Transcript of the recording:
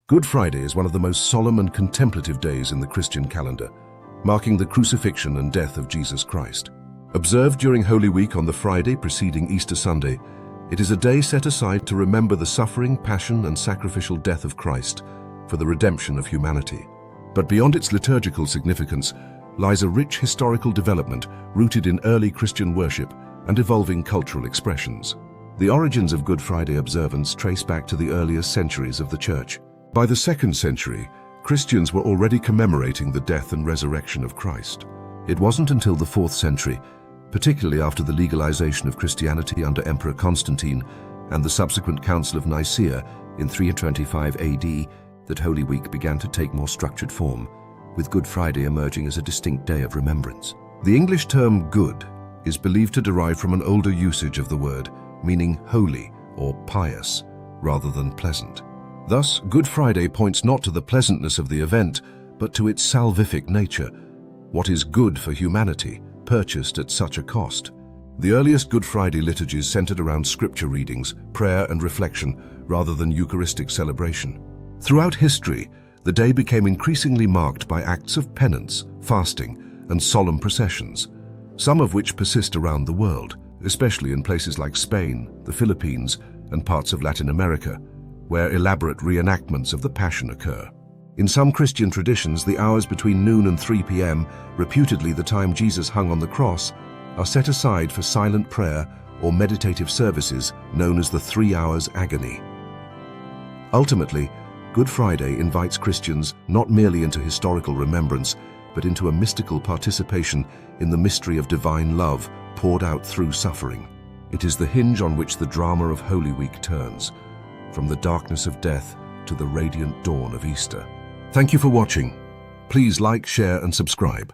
Good Friday is one of the most solemn and contemplative days in the Christian calendar, marking the crucifixion and death of Jesus Christ. Observed during Holy Week on the Friday preceding Easter Sunday, it is a day set aside to remember the suffering, passion, and sacrificial death of Christ for the redemption of humanity. But beyond its liturgical significance lies a rich historical development rooted in early Christian worship and evolving cultural expressions. The origins of Good Friday observance trace back to the earliest centuries of the Church. By the 2nd century, Christians were already commemorating the death and resurrection of Christ. It wasn't until the 4th century, particularly after the legalization of Christianity under Emperor Constantine and the subsequent Council of Nicaea in 325 AD, that Holy Week began to take more structured form, with Good Friday emerging as a distinct day of remembrance. The English term good is believed to derive from an older usage of the word, meaning holy or pious, rather than pleasant. Thus, Good Friday points not to the pleasantness of the event, but to its salvific nature. What is good for humanity, purchased at such a cost? The earliest Good Friday liturgies centered around scripture readings, prayer and reflection, rather than Eucharistic celebration. Throughout history, the day became increasingly marked by acts of penance, fasting, and solemn processions, some of which persist around the world, especially in places like Spain, the Philippines, and parts of Latin America, where elaborate reenactments of the Passion occur. In some Christian traditions, the hours between noon and 3 p.m., reputedly the time Jesus hung on the cross, are set aside for silent prayer or meditative services known as the 3 hours agony. Ultimately, Good Friday invites Christians not merely into historical remembrance, but into a mystical participation in the mystery of divine love poured out through suffering. It is the hinge on which the drama of Holy Week turns, from the darkness of death to the radiant dawn of Easter. Thank you for watching. Please like, share, and subscribe.